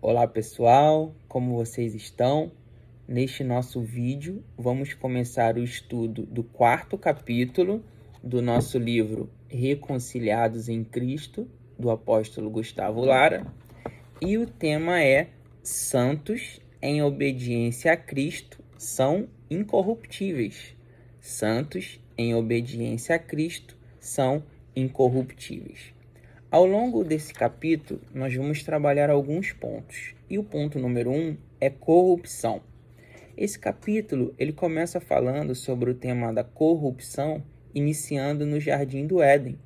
Olá pessoal, como vocês estão? Neste nosso vídeo, vamos começar o estudo do 4º capítulo do nosso livro Reconciliados em Cristo, do apóstolo Gustavo Lara, e o tema é Santos em obediência a Cristo são incorruptíveis. Santos em obediência a Cristo são incorruptíveis. Ao longo desse capítulo, nós vamos trabalhar alguns pontos. E o ponto número 1 é corrupção. Esse capítulo ele começa falando sobre o tema da corrupção, iniciando no Jardim do Éden,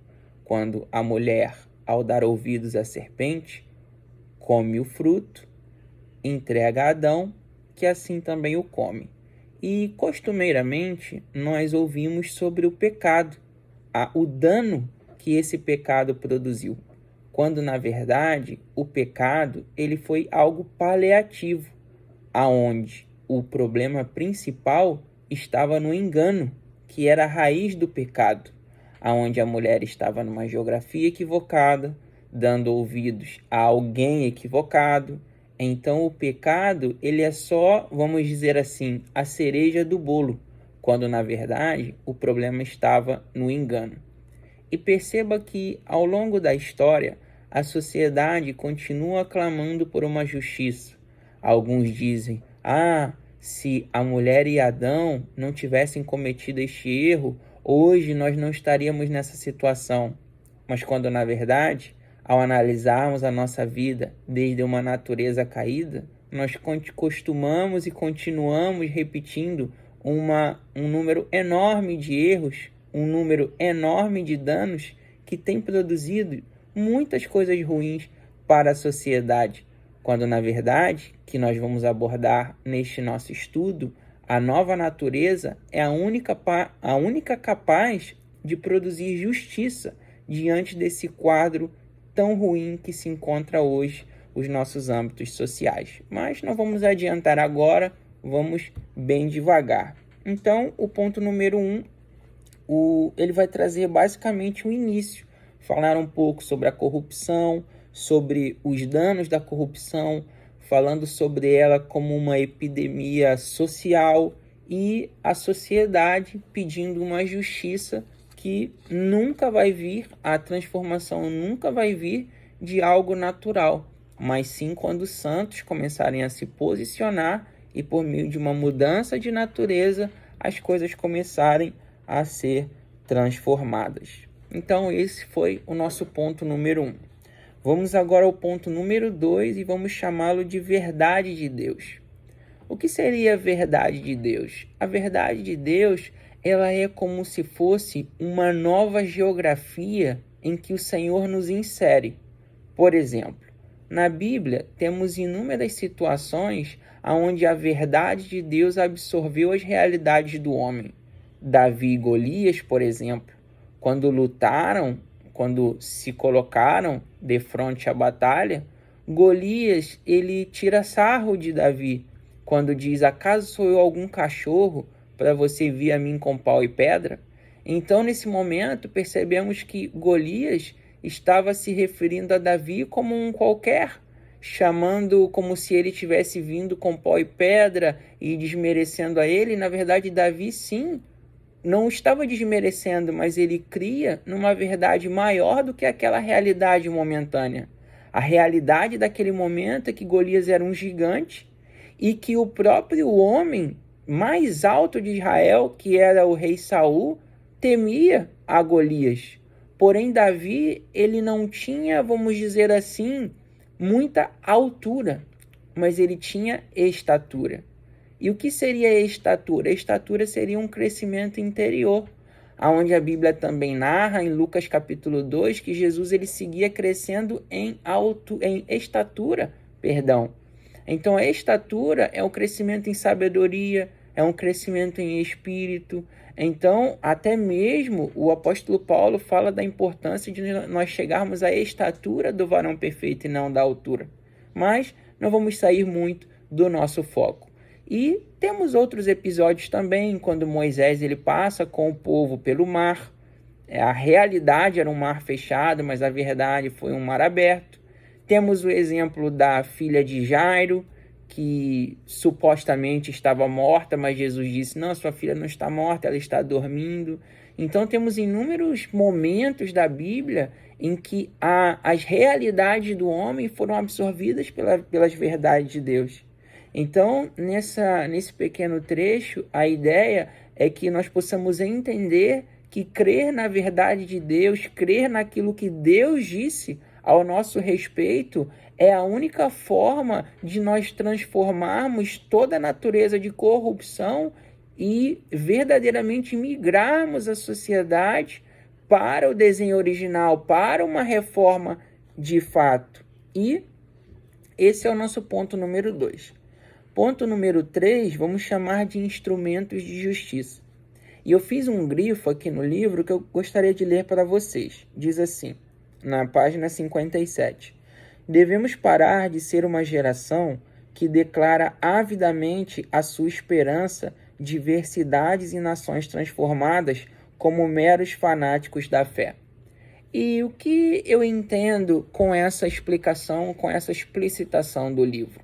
quando a mulher, ao dar ouvidos à serpente, come o fruto, entrega a Adão, que assim também o come. E, costumeiramente, nós ouvimos sobre o pecado, o dano que esse pecado produziu, quando, na verdade, o pecado ele foi algo paliativo, aonde o problema principal estava no engano, que era a raiz do pecado, aonde a mulher estava numa geografia equivocada, dando ouvidos a alguém equivocado. Então o pecado ele é só, vamos dizer assim, a cereja do bolo, quando na verdade o problema estava no engano. E perceba que ao longo da história a sociedade continua clamando por uma justiça. Alguns dizem, se a mulher e Adão não tivessem cometido este erro, hoje nós não estaríamos nessa situação. Mas quando na verdade, ao analisarmos a nossa vida desde uma natureza caída, nós costumamos e continuamos repetindo um número enorme de erros, um número enorme de danos que tem produzido muitas coisas ruins para a sociedade, quando na verdade, que nós vamos abordar neste nosso estudo, a nova natureza é a única capaz de produzir justiça diante desse quadro tão ruim que se encontra hoje os nossos âmbitos sociais. Mas não vamos adiantar agora, vamos bem devagar. Então, o ponto número 1, ele vai trazer basicamente o início, falar um pouco sobre a corrupção, sobre os danos da corrupção, falando sobre ela como uma epidemia social e a sociedade pedindo uma justiça que nunca vai vir, a transformação nunca vai vir de algo natural, mas sim quando os santos começarem a se posicionar e por meio de uma mudança de natureza, as coisas começarem a ser transformadas. Então esse foi o nosso ponto número 1. Vamos agora ao ponto número 2 e vamos chamá-lo de verdade de Deus. O que seria a verdade de Deus? A verdade de Deus, ela é como se fosse uma nova geografia em que o Senhor nos insere. Por exemplo, na Bíblia temos inúmeras situações onde a verdade de Deus absorveu as realidades do homem. Davi e Golias, por exemplo, quando lutaram, quando se colocaram de frente à batalha, Golias, ele tira sarro de Davi, quando diz, acaso sou eu algum cachorro para você vir a mim com pau e pedra? Então, nesse momento, percebemos que Golias estava se referindo a Davi como um qualquer, chamando como se ele tivesse vindo com pau e pedra e desmerecendo a ele. Na verdade, Davi, sim, não estava desmerecendo, mas ele cria numa verdade maior do que aquela realidade momentânea. A realidade daquele momento é que Golias era um gigante e que o próprio homem mais alto de Israel, que era o rei Saul, temia a Golias. Porém, Davi, ele não tinha, vamos dizer assim, muita altura, mas ele tinha estatura. E o que seria a estatura? A estatura seria um crescimento interior, onde a Bíblia também narra, em Lucas capítulo 2, que Jesus ele seguia crescendo em estatura. Então, a estatura é um crescimento em sabedoria, é um crescimento em espírito. Então, até mesmo o apóstolo Paulo fala da importância de nós chegarmos à estatura do varão perfeito e não da altura. Mas não vamos sair muito do nosso foco. E temos outros episódios também, quando Moisés ele passa com o povo pelo mar. A realidade era um mar fechado, mas a verdade foi um mar aberto. Temos o exemplo da filha de Jairo, que supostamente estava morta, mas Jesus disse, não, sua filha não está morta, ela está dormindo. Então temos inúmeros momentos da Bíblia em que as realidades do homem foram absorvidas pelas verdades de Deus. Então, nesse pequeno trecho, a ideia é que nós possamos entender que crer na verdade de Deus, crer naquilo que Deus disse ao nosso respeito, é a única forma de nós transformarmos toda a natureza de corrupção e verdadeiramente migrarmos a sociedade para o desenho original, para uma reforma de fato. E esse é o nosso ponto número 2. Ponto número 3, vamos chamar de instrumentos de justiça. E eu fiz um grifo aqui no livro que eu gostaria de ler para vocês. Diz assim, na página 57. Devemos parar de ser uma geração que declara avidamente a sua esperança de ver cidades e nações transformadas como meros fanáticos da fé. E o que eu entendo com essa explicação, com essa explicitação do livro?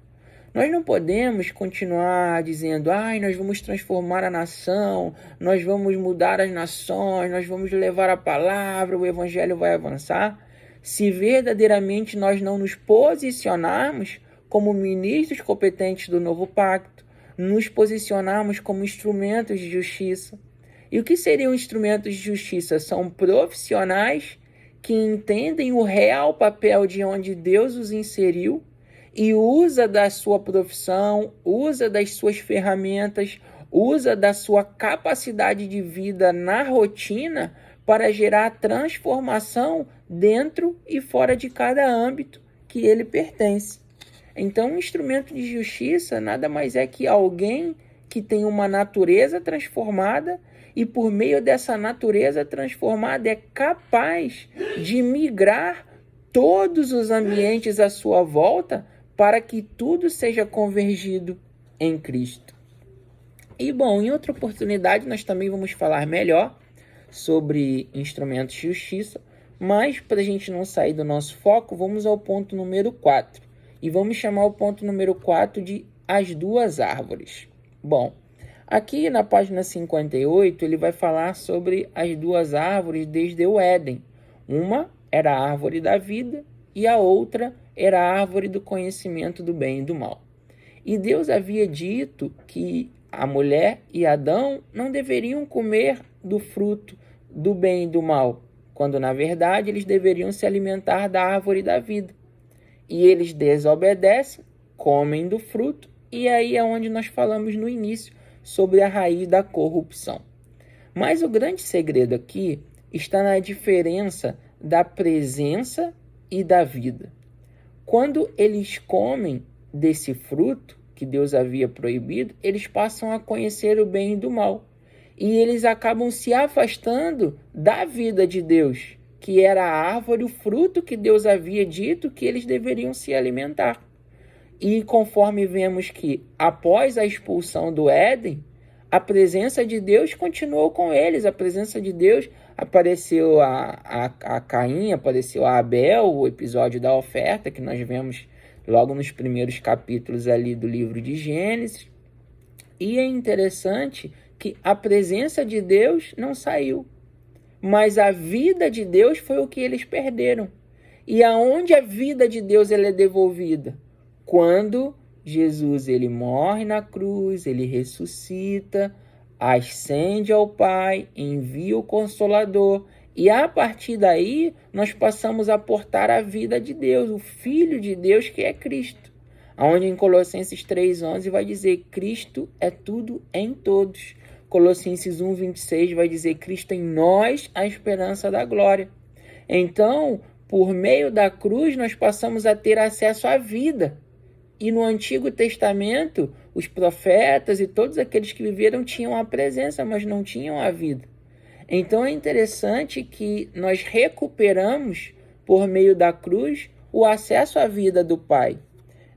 Nós não podemos continuar dizendo, nós vamos transformar a nação, nós vamos mudar as nações, nós vamos levar a palavra, o evangelho vai avançar, se verdadeiramente nós não nos posicionarmos como ministros competentes do novo pacto, nos posicionarmos como instrumentos de justiça. E o que seriam instrumentos de justiça? São profissionais que entendem o real papel de onde Deus os inseriu e usa da sua profissão, usa das suas ferramentas, usa da sua capacidade de vida na rotina para gerar transformação dentro e fora de cada âmbito que ele pertence. Então, um instrumento de justiça nada mais é que alguém que tem uma natureza transformada e por meio dessa natureza transformada é capaz de migrar todos os ambientes à sua volta para que tudo seja convergido em Cristo. E bom, em outra oportunidade nós também vamos falar melhor sobre instrumentos de justiça, mas para a gente não sair do nosso foco, vamos ao ponto número 4. E vamos chamar o ponto número 4 de as duas árvores. Bom, aqui na página 58 ele vai falar sobre as duas árvores desde o Éden. Uma era a árvore da vida e a outra era a árvore do conhecimento do bem e do mal. E Deus havia dito que a mulher e Adão não deveriam comer do fruto do bem e do mal, quando na verdade eles deveriam se alimentar da árvore da vida. E eles desobedecem, comem do fruto, e aí é onde nós falamos no início sobre a raiz da corrupção. Mas o grande segredo aqui está na diferença da presença e da vida. Quando eles comem desse fruto que Deus havia proibido, eles passam a conhecer o bem e do mal. E eles acabam se afastando da vida de Deus, que era a árvore, o fruto que Deus havia dito que eles deveriam se alimentar. E conforme vemos que após a expulsão do Éden, a presença de Deus continuou com eles. A presença de Deus apareceu a Caim, apareceu a Abel, o episódio da oferta, que nós vemos logo nos primeiros capítulos ali do livro de Gênesis. E é interessante que a presença de Deus não saiu, mas a vida de Deus foi o que eles perderam. E aonde a vida de Deus ela é devolvida? Quando Jesus ele morre na cruz, ele ressuscita, ascende ao Pai, envia o Consolador. E a partir daí, nós passamos a portar a vida de Deus, o Filho de Deus que é Cristo. Onde em Colossenses 3,11 vai dizer, Cristo é tudo em todos. Colossenses 1,26 vai dizer, Cristo em nós, a esperança da glória. Então, por meio da cruz, nós passamos a ter acesso à vida. E no Antigo Testamento, os profetas e todos aqueles que viveram tinham a presença, mas não tinham a vida. Então é interessante que nós recuperamos, por meio da cruz, o acesso à vida do Pai.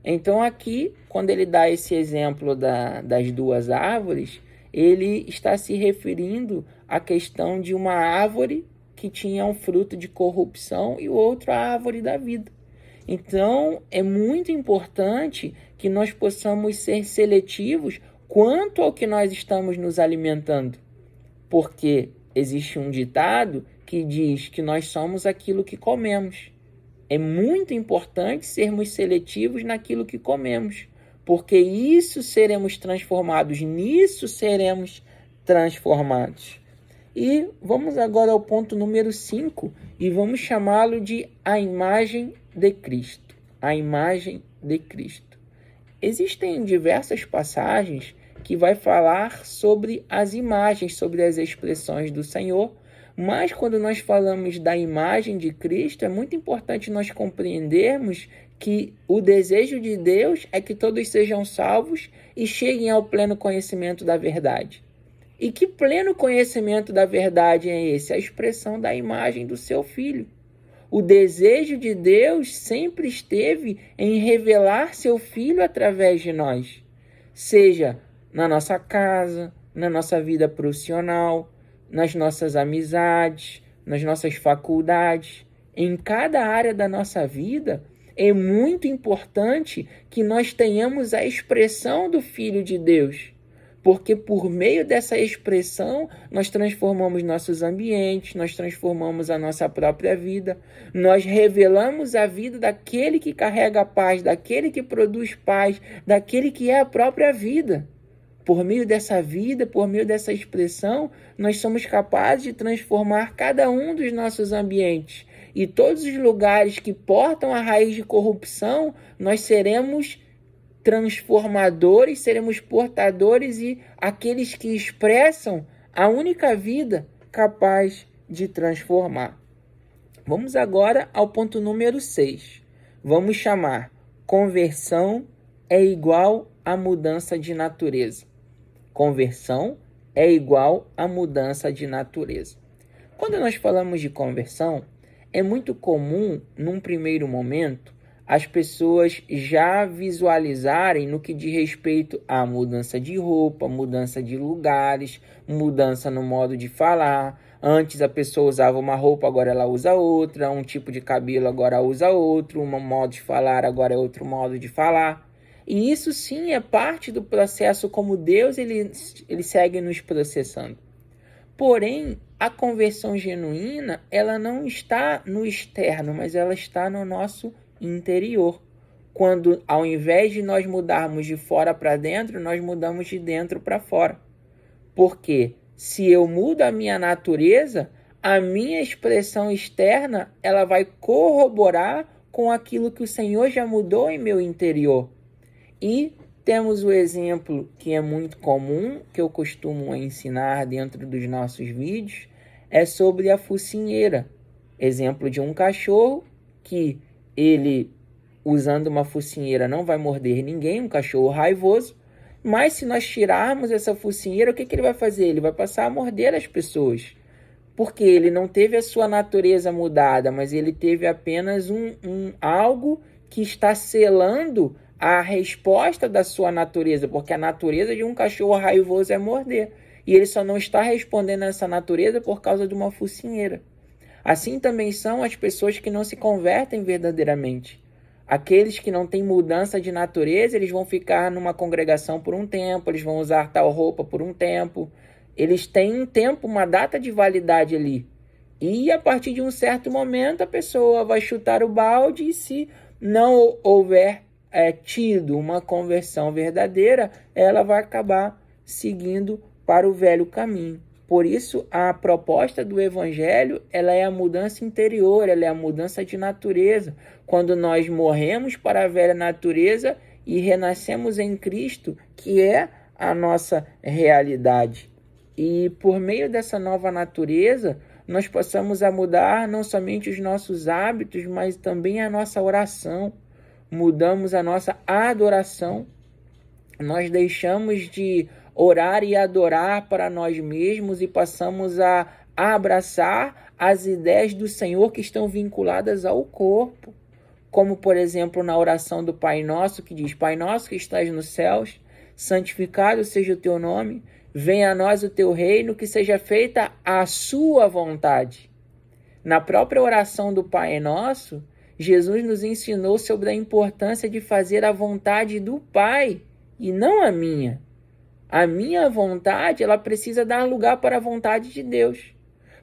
Então aqui, quando ele dá esse exemplo das duas árvores, ele está se referindo à questão de uma árvore que tinha um fruto de corrupção e o outro a árvore da vida. Então, é muito importante que nós possamos ser seletivos quanto ao que nós estamos nos alimentando, porque existe um ditado que diz que nós somos aquilo que comemos. É muito importante sermos seletivos naquilo que comemos, porque isso seremos transformados, nisso seremos transformados. E vamos agora ao ponto número 5 e vamos chamá-lo de a imagem de Cristo. A imagem de Cristo. Existem diversas passagens que vai falar sobre as imagens, sobre as expressões do Senhor, mas quando nós falamos da imagem de Cristo, é muito importante nós compreendermos que o desejo de Deus é que todos sejam salvos e cheguem ao pleno conhecimento da verdade. E que pleno conhecimento da verdade é esse? A expressão da imagem do seu Filho. O desejo de Deus sempre esteve em revelar seu Filho através de nós, seja na nossa casa, na nossa vida profissional, nas nossas amizades, nas nossas faculdades, em cada área da nossa vida. É muito importante que nós tenhamos a expressão do Filho de Deus, porque por meio dessa expressão nós transformamos nossos ambientes, nós transformamos a nossa própria vida, nós revelamos a vida daquele que carrega a paz, daquele que produz paz, daquele que é a própria vida. Por meio dessa vida, por meio dessa expressão, nós somos capazes de transformar cada um dos nossos ambientes. E todos os lugares que portam a raiz de corrupção, nós seremos transformadores, seremos portadores e aqueles que expressam a única vida capaz de transformar. Vamos agora ao ponto número 6. Vamos chamar conversão é igual a mudança de natureza. Conversão é igual a mudança de natureza. Quando nós falamos de conversão, é muito comum, num primeiro momento, as pessoas já visualizarem no que diz respeito à mudança de roupa, mudança de lugares, mudança no modo de falar. Antes a pessoa usava uma roupa, agora ela usa outra, um tipo de cabelo agora usa outro, um modo de falar agora é outro modo de falar. E isso sim é parte do processo como Deus ele segue nos processando. Porém, a conversão genuína, ela não está no externo, mas ela está no nosso interior. Quando, ao invés de nós mudarmos de fora para dentro, nós mudamos de dentro para fora. Porque se eu mudo a minha natureza, a minha expressão externa, ela vai corroborar com aquilo que o Senhor já mudou em meu interior. E temos o exemplo que é muito comum, que eu costumo ensinar dentro dos nossos vídeos, é sobre a focinheira. Exemplo de um cachorro que ele, usando uma focinheira, não vai morder ninguém, um cachorro raivoso, mas se nós tirarmos essa focinheira, o que ele vai fazer? Ele vai passar a morder as pessoas. Porque ele não teve a sua natureza mudada, mas ele teve apenas algo que está selando a resposta da sua natureza, porque a natureza de um cachorro raivoso é morder. E ele só não está respondendo a essa natureza por causa de uma focinheira. Assim também são as pessoas que não se convertem verdadeiramente. Aqueles que não têm mudança de natureza, eles vão ficar numa congregação por um tempo, eles vão usar tal roupa por um tempo. Eles têm um tempo, uma data de validade ali. E a partir de um certo momento, a pessoa vai chutar o balde e se não houver tido uma conversão verdadeira, ela vai acabar seguindo para o velho caminho. Por isso, a proposta do Evangelho, ela é a mudança interior, ela é a mudança de natureza. Quando nós morremos para a velha natureza e renascemos em Cristo, que é a nossa realidade. E por meio dessa nova natureza, nós passamos a mudar não somente os nossos hábitos, mas também a nossa oração. Mudamos a nossa adoração. Nós deixamos de orar e adorar para nós mesmos e passamos a abraçar as ideias do Senhor que estão vinculadas ao corpo. Como, por exemplo, na oração do Pai Nosso, que diz: Pai Nosso que estás nos céus, santificado seja o teu nome, venha a nós o teu reino, que seja feita a sua vontade. Na própria oração do Pai Nosso, Jesus nos ensinou sobre a importância de fazer a vontade do Pai e não a minha. A minha vontade, ela precisa dar lugar para a vontade de Deus.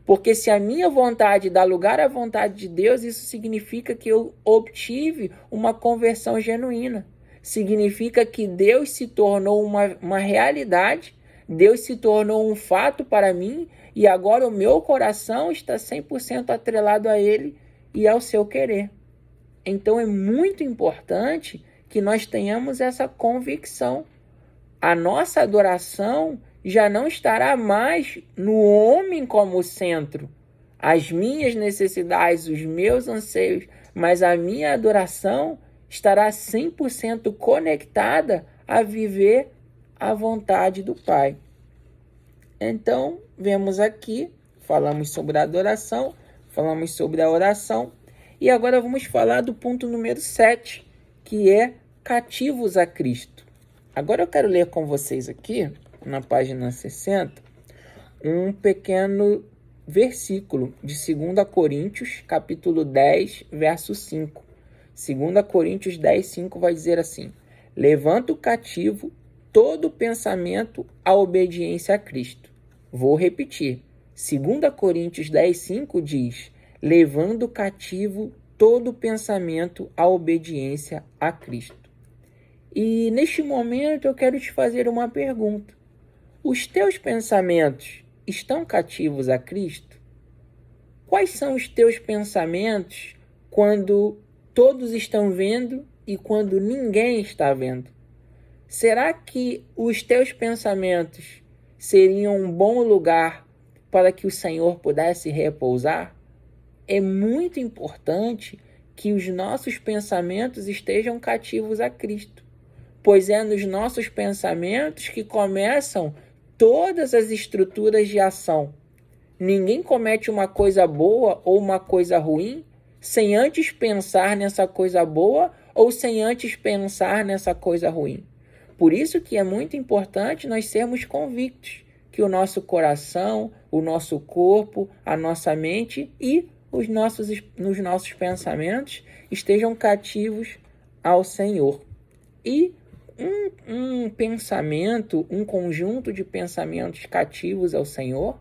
Porque se a minha vontade dá lugar à vontade de Deus, isso significa que eu obtive uma conversão genuína. Significa que Deus se tornou uma realidade, Deus se tornou um fato para mim e agora o meu coração está 100% atrelado a Ele e ao seu querer. Então é muito importante que nós tenhamos essa convicção. A nossa adoração já não estará mais no homem como centro, as minhas necessidades, os meus anseios, mas a minha adoração estará 100% conectada a viver a vontade do Pai. Então, vemos aqui, falamos sobre a adoração, falamos sobre a oração, e agora vamos falar do ponto número 7, que é cativos a Cristo. Agora eu quero ler com vocês aqui, na página 60, um pequeno versículo de 2 Coríntios, capítulo 10, verso 5. 2 Coríntios 10, 5 vai dizer assim: levanta o cativo todo pensamento à obediência a Cristo. Vou repetir. 2 Coríntios 10, 5 diz: levando cativo todo pensamento à obediência a Cristo. E neste momento eu quero te fazer uma pergunta. Os teus pensamentos estão cativos a Cristo? Quais são os teus pensamentos quando todos estão vendo e quando ninguém está vendo? Será que os teus pensamentos seriam um bom lugar para que o Senhor pudesse repousar? É muito importante que os nossos pensamentos estejam cativos a Cristo, pois é nos nossos pensamentos que começam todas as estruturas de ação. Ninguém comete uma coisa boa ou uma coisa ruim sem antes pensar nessa coisa boa ou sem antes pensar nessa coisa ruim. Por isso que é muito importante nós sermos convictos que o nosso coração, o nosso corpo, a nossa mente e os nossos pensamentos estejam cativos ao Senhor. E um pensamento, um conjunto de pensamentos cativos ao Senhor,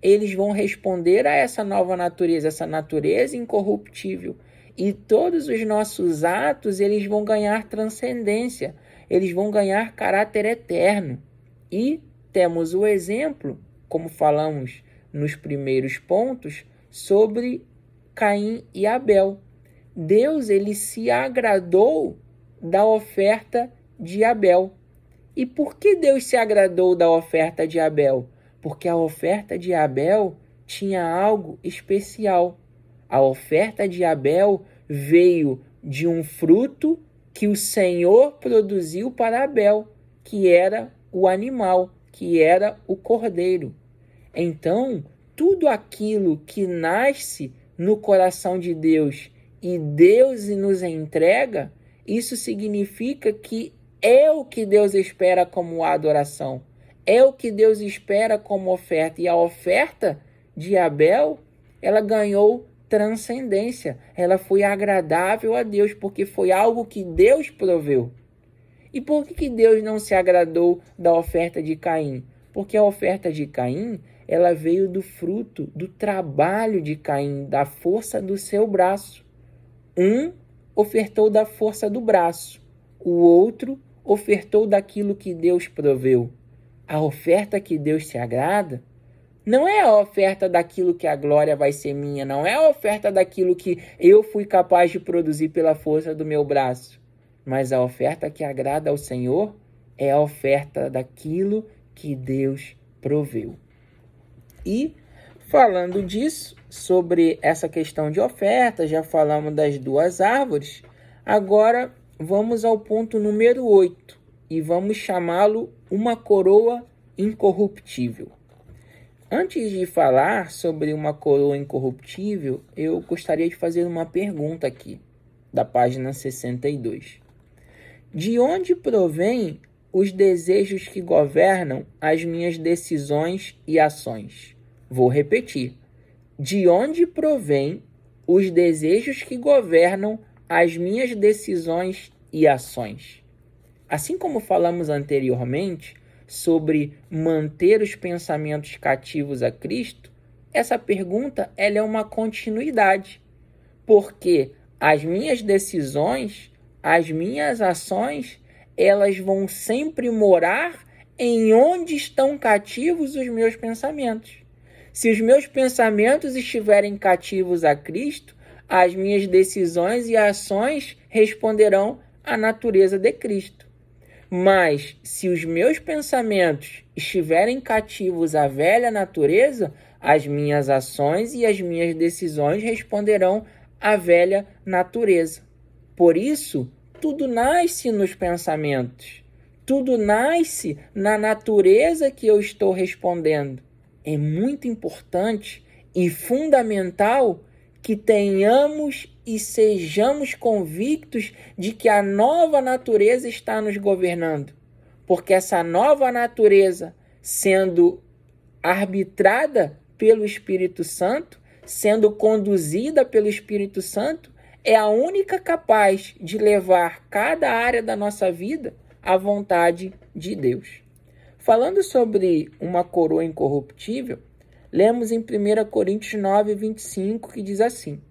eles vão responder a essa nova natureza, essa natureza incorruptível. E todos os nossos atos, eles vão ganhar transcendência, eles vão ganhar caráter eterno. E temos o exemplo, como falamos nos primeiros pontos, sobre Caim e Abel. Deus, ele se agradou da oferta de Abel. E por que Deus se agradou da oferta de Abel? Porque a oferta de Abel tinha algo especial. A oferta de Abel veio de um fruto que o Senhor produziu para Abel, que era o animal, que era o cordeiro. Então, tudo aquilo que nasce no coração de Deus e Deus nos entrega, isso significa que é o que Deus espera como adoração, é o que Deus espera como oferta. E a oferta de Abel, ela ganhou transcendência, ela foi agradável a Deus, porque foi algo que Deus proveu. E por que Deus não se agradou da oferta de Caim? Porque a oferta de Caim, ela veio do fruto, do trabalho de Caim, da força do seu braço. Um ofertou da força do braço, o outro ofertou daquilo que Deus proveu. A oferta que Deus se agrada não é a oferta daquilo que a glória vai ser minha, não é a oferta daquilo que eu fui capaz de produzir pela força do meu braço, mas a oferta que agrada ao Senhor é a oferta daquilo que Deus proveu. E falando disso, sobre essa questão de oferta, já falamos das duas árvores, agora vamos ao ponto número 8 e vamos chamá-lo uma coroa incorruptível. Antes de falar sobre uma coroa incorruptível, eu gostaria de fazer uma pergunta aqui, da página 62. De onde provém os desejos que governam as minhas decisões e ações? Vou repetir. De onde provém os desejos que governam as minhas decisões e ações. Assim como falamos anteriormente sobre manter os pensamentos cativos a Cristo, essa pergunta ela é uma continuidade, porque as minhas decisões, as minhas ações, elas vão sempre morar em onde estão cativos os meus pensamentos. Se os meus pensamentos estiverem cativos a Cristo, as minhas decisões e ações responderão à natureza de Cristo. Mas, se os meus pensamentos estiverem cativos à velha natureza, as minhas ações e as minhas decisões responderão à velha natureza. Por isso, tudo nasce nos pensamentos. Tudo nasce na natureza que eu estou respondendo. É muito importante e fundamental que tenhamos e sejamos convictos de que a nova natureza está nos governando. Porque essa nova natureza, sendo arbitrada pelo Espírito Santo, sendo conduzida pelo Espírito Santo, é a única capaz de levar cada área da nossa vida à vontade de Deus. Falando sobre uma coroa incorruptível, lemos em 1 Coríntios 9, 25, que diz assim: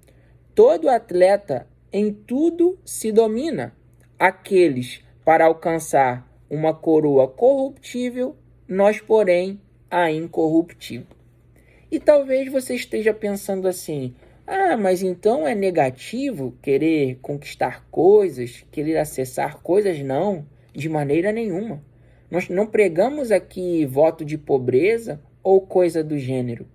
todo atleta em tudo se domina, aqueles para alcançar uma coroa corruptível, nós, porém, a incorruptível. E talvez você esteja pensando assim: mas então é negativo querer conquistar coisas, querer acessar coisas? Não, de maneira nenhuma. Nós não pregamos aqui voto de pobreza ou coisa do gênero.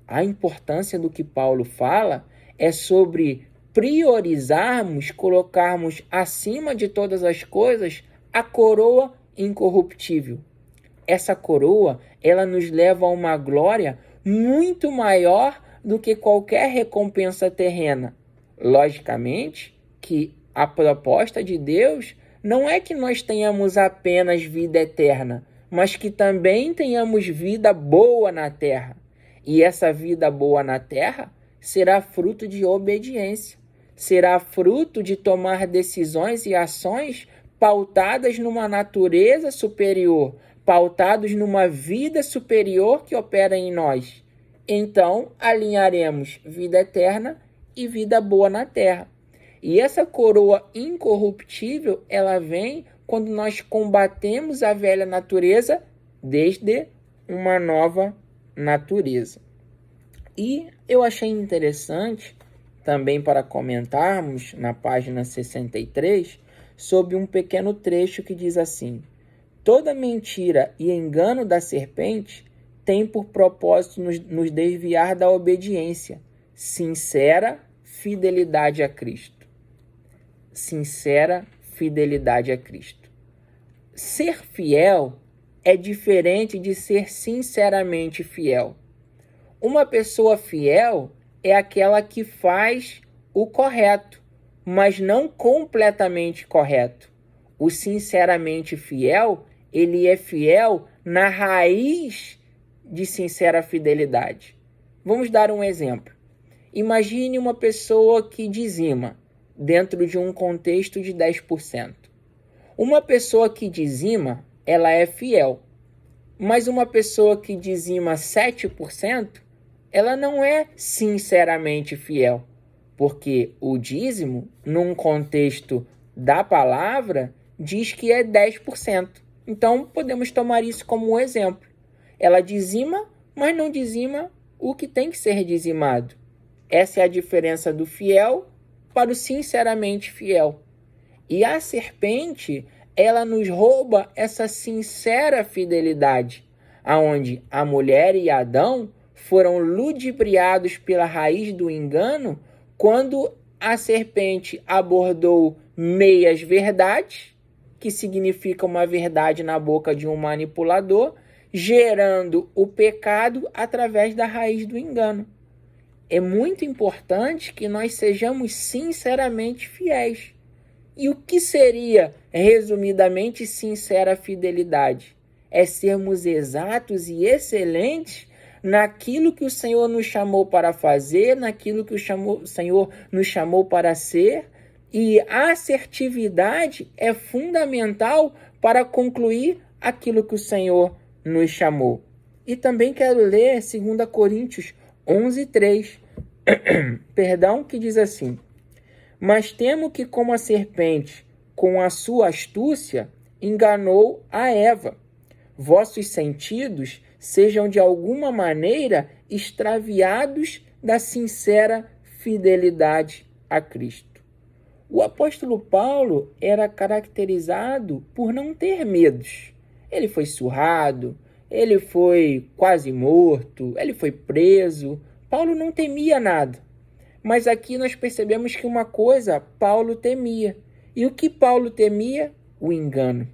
A importância do que Paulo fala é sobre priorizarmos, colocarmos acima de todas as coisas a coroa incorruptível. Essa coroa, ela nos leva a uma glória muito maior do que qualquer recompensa terrena. Logicamente que a proposta de Deus não é que nós tenhamos apenas vida eterna, mas que também tenhamos vida boa na terra. E essa vida boa na terra será fruto de obediência, será fruto de tomar decisões e ações pautadas numa natureza superior, pautados numa vida superior que opera em nós. Então, alinharemos vida eterna e vida boa na terra. E essa coroa incorruptível, ela vem quando nós combatemos a velha natureza desde uma nova natureza. E eu achei interessante também para comentarmos na página 63 sobre um pequeno trecho que diz assim: toda mentira e engano da serpente tem por propósito nos desviar da obediência, sincera fidelidade a Cristo. Sincera fidelidade a Cristo. Ser fiel é diferente de ser sinceramente fiel. Uma pessoa fiel é aquela que faz o correto, mas não completamente correto. O sinceramente fiel, ele é fiel na raiz de sincera fidelidade. Vamos dar um exemplo. Imagine uma pessoa que dizima dentro de um contexto de 10%. Uma pessoa que dizima, ela é fiel. Mas uma pessoa que dizima 7%, ela não é sinceramente fiel. Porque o dízimo, num contexto da palavra, diz que é 10%. Então, podemos tomar isso como um exemplo. Ela dizima, mas não dizima o que tem que ser dizimado. Essa é a diferença do fiel para o sinceramente fiel. E a serpente, ela nos rouba essa sincera fidelidade, aonde a mulher e Adão foram ludibriados pela raiz do engano quando a serpente abordou meias verdades, que significa uma verdade na boca de um manipulador, gerando o pecado através da raiz do engano. É muito importante que nós sejamos sinceramente fiéis. E o que seria, resumidamente, sincera fidelidade? É sermos exatos e excelentes naquilo que o Senhor nos chamou para fazer, naquilo que o Senhor nos chamou para ser, e a assertividade é fundamental para concluir aquilo que o Senhor nos chamou. E também quero ler 2 Coríntios 11:3, perdão, que diz assim: mas temo que, como a serpente, com a sua astúcia, enganou a Eva, vossos sentidos sejam de alguma maneira extraviados da sincera fidelidade a Cristo. O apóstolo Paulo era caracterizado por não ter medos. Ele foi surrado, ele foi quase morto, ele foi preso. Paulo não temia nada. Mas aqui nós percebemos que uma coisa Paulo temia. E o que Paulo temia? O engano.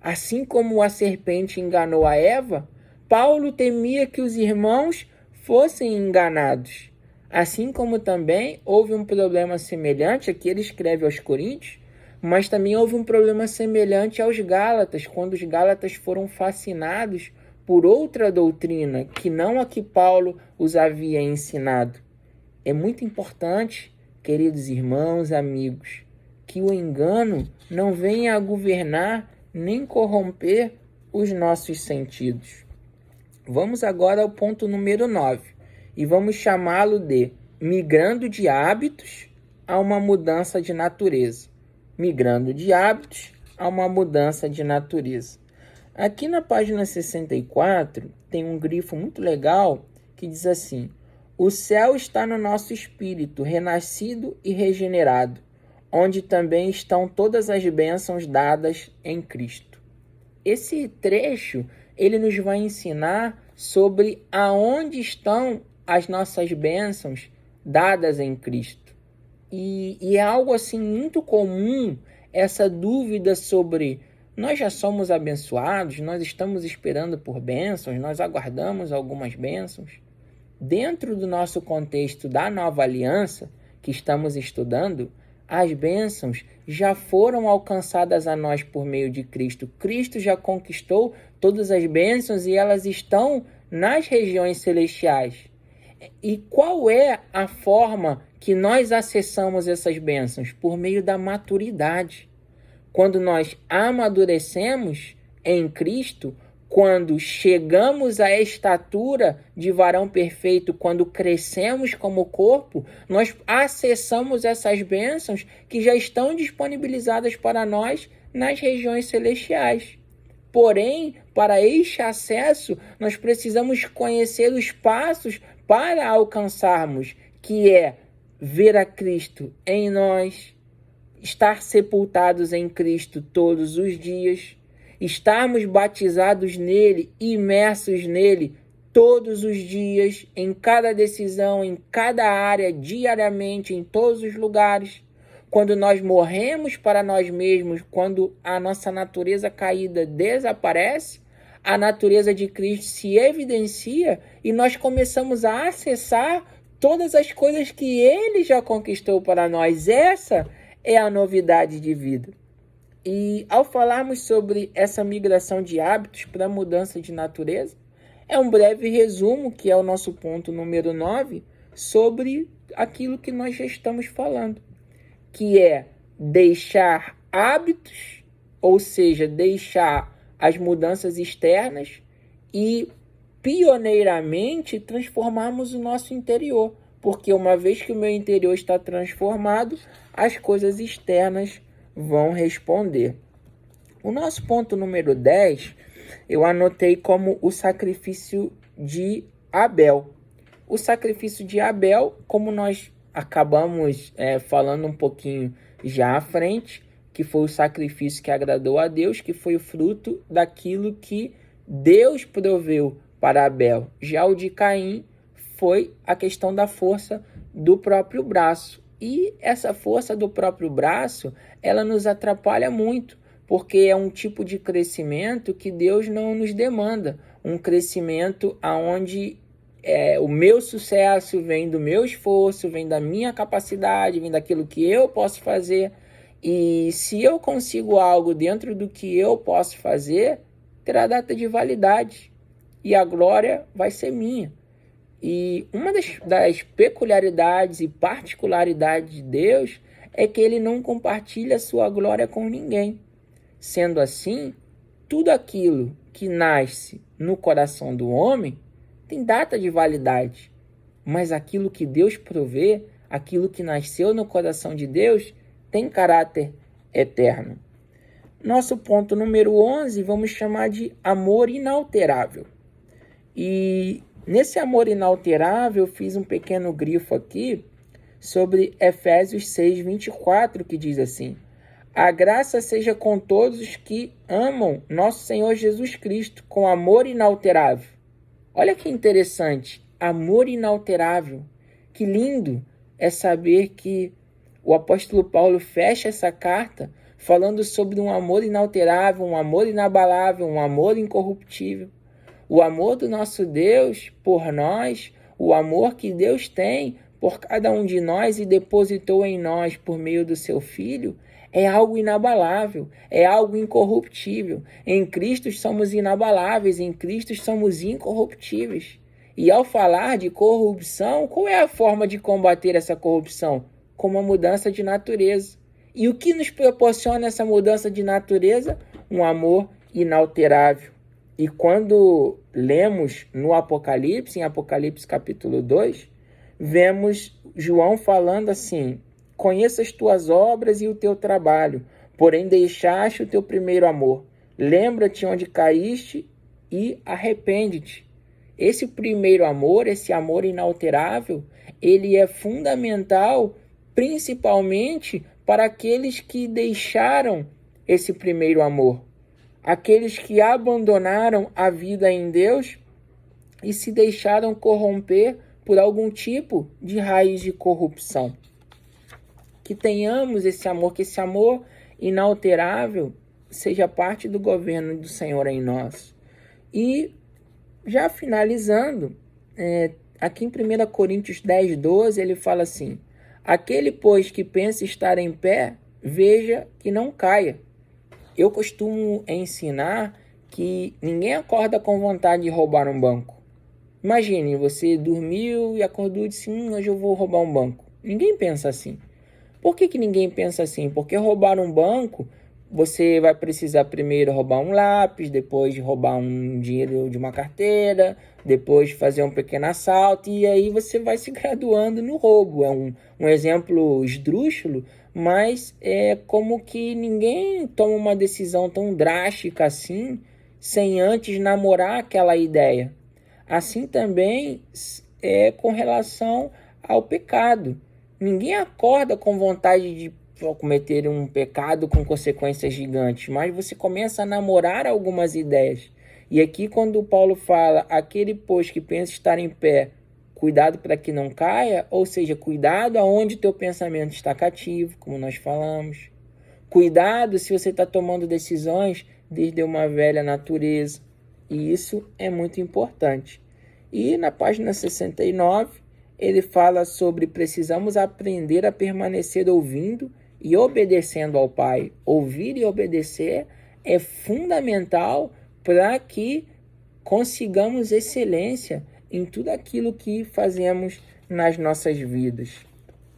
Assim como a serpente enganou a Eva, Paulo temia que os irmãos fossem enganados. Assim como também houve um problema semelhante, aqui ele escreve aos Coríntios, mas também houve um problema semelhante aos Gálatas, quando os Gálatas foram fascinados por outra doutrina, que não a que Paulo os havia ensinado. É muito importante, queridos irmãos, amigos, que o engano não venha a governar nem corromper os nossos sentidos. Vamos agora ao ponto número 9 e vamos chamá-lo de migrando de hábitos a uma mudança de natureza. Migrando de hábitos a uma mudança de natureza. Aqui na página 64 tem um grifo muito legal que diz assim: o céu está no nosso espírito, renascido e regenerado, onde também estão todas as bênçãos dadas em Cristo. Esse trecho, ele nos vai ensinar sobre aonde estão as nossas bênçãos dadas em Cristo. E é algo assim muito comum, essa dúvida sobre nós já somos abençoados, nós estamos esperando por bênçãos, nós aguardamos algumas bênçãos. Dentro do nosso contexto da nova aliança que estamos estudando, as bênçãos já foram alcançadas a nós por meio de Cristo. Cristo já conquistou todas as bênçãos e elas estão nas regiões celestiais. E qual é a forma que nós acessamos essas bênçãos? Por meio da maturidade. Quando nós amadurecemos em Cristo, quando chegamos à estatura de varão perfeito, quando crescemos como corpo, nós acessamos essas bênçãos que já estão disponibilizadas para nós nas regiões celestiais. Porém, para este acesso, nós precisamos conhecer os passos para alcançarmos, que é ver a Cristo em nós, estar sepultados em Cristo todos os dias, estarmos batizados nele, imersos nele todos os dias, em cada decisão, em cada área, diariamente, em todos os lugares. Quando nós morremos para nós mesmos, quando a nossa natureza caída desaparece, a natureza de Cristo se evidencia e nós começamos a acessar todas as coisas que ele já conquistou para nós. Essa é a novidade de vida. E ao falarmos sobre essa migração de hábitos para a mudança de natureza, é um breve resumo, que é o nosso ponto número 9, sobre aquilo que nós já estamos falando, que é deixar hábitos, ou seja, deixar as mudanças externas e pioneiramente transformarmos o nosso interior, porque uma vez que o meu interior está transformado, as coisas externas vão responder. O nosso ponto número 10, eu anotei como o sacrifício de Abel. O sacrifício de Abel, como nós acabamos falando um pouquinho já à frente, que foi o sacrifício que agradou a Deus, que foi o fruto daquilo que Deus proveu para Abel. Já o de Caim foi a questão da força do próprio braço. E essa força do próprio braço, ela nos atrapalha muito, porque é um tipo de crescimento que Deus não nos demanda. Um crescimento onde o meu sucesso vem do meu esforço, vem da minha capacidade, vem daquilo que eu posso fazer. E se eu consigo algo dentro do que eu posso fazer, terá data de validade. e a glória vai ser minha. E uma das peculiaridades e particularidades de Deus é que ele não compartilha a sua glória com ninguém. Sendo assim, tudo aquilo que nasce no coração do homem tem data de validade, mas aquilo que Deus provê, aquilo que nasceu no coração de Deus, tem caráter eterno. Nosso ponto número 11, vamos chamar de amor inalterável. E nesse amor inalterável, eu fiz um pequeno grifo aqui sobre Efésios 6, 24, que diz assim: a graça seja com todos os que amam nosso Senhor Jesus Cristo, com amor inalterável. Olha que interessante, amor inalterável. Que lindo é saber que o apóstolo Paulo fecha essa carta falando sobre um amor inalterável, um amor inabalável, um amor incorruptível. O amor do nosso Deus por nós, o amor que Deus tem por cada um de nós e depositou em nós por meio do seu Filho, é algo inabalável, é algo incorruptível. Em Cristo somos inabaláveis, em Cristo somos incorruptíveis. E ao falar de corrupção, qual é a forma de combater essa corrupção? Com uma mudança de natureza. E o que nos proporciona essa mudança de natureza? Um amor inalterável. E quando lemos no Apocalipse, em Apocalipse capítulo 2, vemos João falando assim: conheça as tuas obras e o teu trabalho, porém deixaste o teu primeiro amor. Lembra-te onde caíste e arrepende-te. Esse primeiro amor, esse amor inalterável, ele é fundamental principalmente para aqueles que deixaram esse primeiro amor. Aqueles que abandonaram a vida em Deus e se deixaram corromper por algum tipo de raiz de corrupção. Que tenhamos esse amor, que esse amor inalterável seja parte do governo do Senhor em nós. E já finalizando, aqui em 1 Coríntios 10, 12, ele fala assim: aquele, pois, que pensa estar em pé, veja que não caia. Eu costumo ensinar que ninguém acorda com vontade de roubar um banco. Imagine, você dormiu e acordou e disse: hoje eu vou roubar um banco. Ninguém pensa assim. Por que ninguém pensa assim? Porque roubar um banco, você vai precisar primeiro roubar um lápis, depois roubar um dinheiro de uma carteira, depois fazer um pequeno assalto, e aí você vai se graduando no roubo. É um exemplo esdrúxulo, mas é como que ninguém toma uma decisão tão drástica assim, sem antes namorar aquela ideia. Assim também é com relação ao pecado. Ninguém acorda com vontade de cometer um pecado com consequências gigantes, mas você começa a namorar algumas ideias. E aqui quando Paulo fala, aquele pois que pensa estar em pé, cuidado para que não caia, ou seja, cuidado aonde teu pensamento está cativo, como nós falamos. Cuidado se você está tomando decisões desde uma velha natureza. E isso é muito importante. E na página 69, ele fala sobre precisamos aprender a permanecer ouvindo e obedecendo ao Pai. Ouvir e obedecer é fundamental para que consigamos excelência em tudo aquilo que fazemos nas nossas vidas.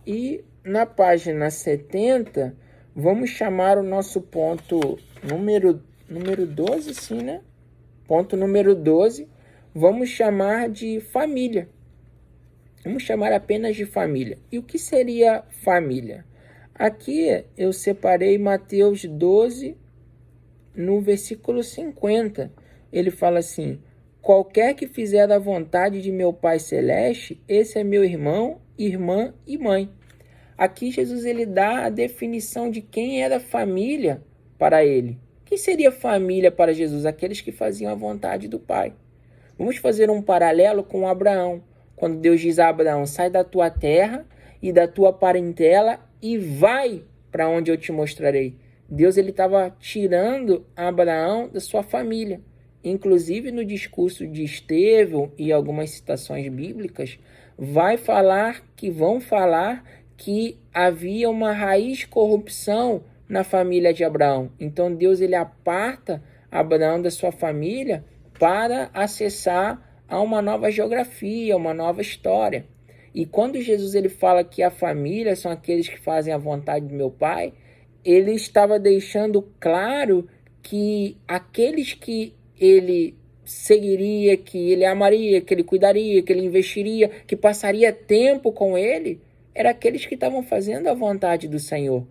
E na página 70, vamos chamar o nosso ponto número 12, sim, né? Ponto número 12, vamos chamar de família. Vamos chamar apenas de família. E o que seria família? Aqui eu separei Mateus 12, no versículo 50. Ele fala assim: qualquer que fizer a vontade de meu Pai Celeste, esse é meu irmão, irmã e mãe. Aqui Jesus ele dá a definição de quem era família para ele. Quem seria família para Jesus? Aqueles que faziam a vontade do Pai. Vamos fazer um paralelo com Abraão. Quando Deus diz a Abraão: sai da tua terra e da tua parentela e vai para onde eu te mostrarei. Deus ele estava tirando Abraão da sua família. Inclusive no discurso de Estevão e algumas citações bíblicas, vão falar que havia uma raiz de corrupção na família de Abraão. Então Deus ele aparta Abraão da sua família para acessar a uma nova geografia, uma nova história. E quando Jesus ele fala que a família são aqueles que fazem a vontade do meu Pai, ele estava deixando claro que aqueles que ele seguiria, que ele amaria, que ele cuidaria, que ele investiria, que passaria tempo com ele, eram aqueles que estavam fazendo a vontade do Senhor.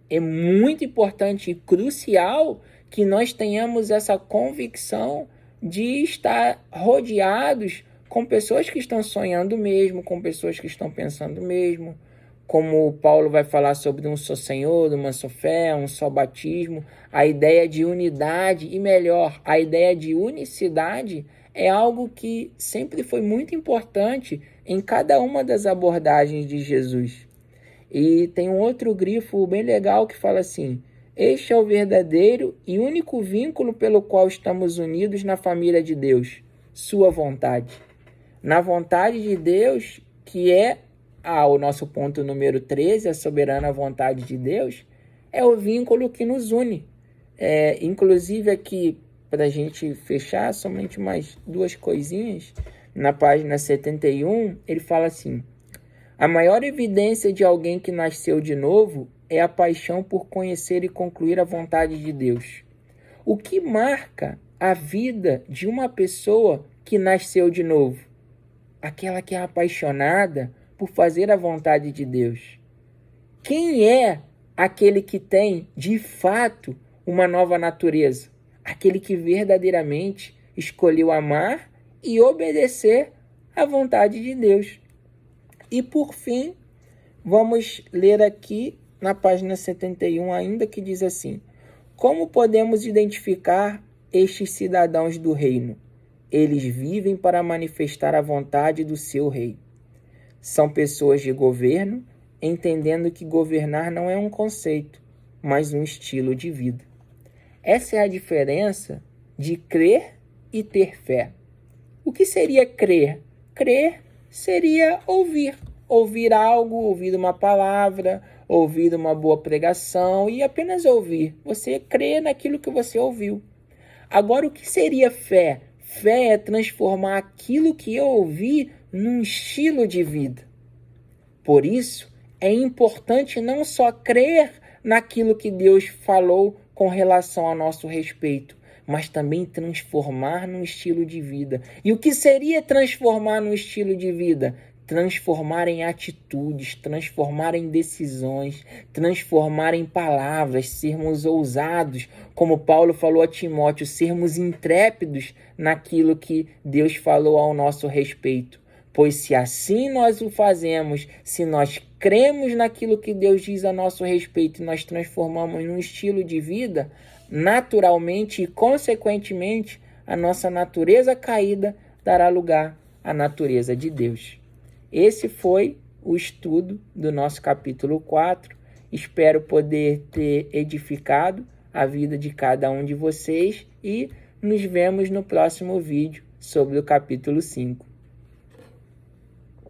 É muito importante e crucial que nós tenhamos essa convicção de estar rodeados com pessoas que estão sonhando mesmo, com pessoas que estão pensando mesmo, como Paulo vai falar sobre um só Senhor, uma só fé, um só batismo, a ideia de unidade e, melhor, a ideia de unicidade é algo que sempre foi muito importante em cada uma das abordagens de Jesus. E tem um outro grifo bem legal que fala assim: este é o verdadeiro e único vínculo pelo qual estamos unidos na família de Deus, sua vontade. Na vontade de Deus, que é o nosso ponto número 13, a soberana vontade de Deus, é o vínculo que nos une. Inclusive aqui, para a gente fechar, somente mais duas coisinhas, na página 71, ele fala assim: a maior evidência de alguém que nasceu de novo é a paixão por conhecer e concluir a vontade de Deus. O que marca a vida de uma pessoa que nasceu de novo? Aquela que é apaixonada por fazer a vontade de Deus. Quem é aquele que tem, de fato, uma nova natureza? Aquele que verdadeiramente escolheu amar e obedecer à vontade de Deus. E, por fim, vamos ler aqui na página 71 ainda, que diz assim: como podemos identificar estes cidadãos do reino? Eles vivem para manifestar a vontade do seu rei. São pessoas de governo, entendendo que governar não é um conceito, mas um estilo de vida. Essa é a diferença de crer e ter fé. O que seria crer? Crer seria ouvir algo, ouvir uma palavra, ouvir uma boa pregação e apenas ouvir. Você crê naquilo que você ouviu. Agora, o que seria fé? Fé é transformar aquilo que eu ouvi num estilo de vida. Por isso, é importante não só crer naquilo que Deus falou com relação ao nosso respeito, mas também transformar num estilo de vida. E o que seria transformar num estilo de vida? Transformar em atitudes, transformar em decisões, transformar em palavras, sermos ousados, como Paulo falou a Timóteo, sermos intrépidos naquilo que Deus falou ao nosso respeito. Pois se assim nós o fazemos, se nós cremos naquilo que Deus diz a nosso respeito e nós transformamos num estilo de vida, naturalmente e consequentemente, a nossa natureza caída dará lugar à natureza de Deus. Esse foi o estudo do nosso capítulo 4. Espero poder ter edificado a vida de cada um de vocês e nos vemos no próximo vídeo sobre o capítulo 5.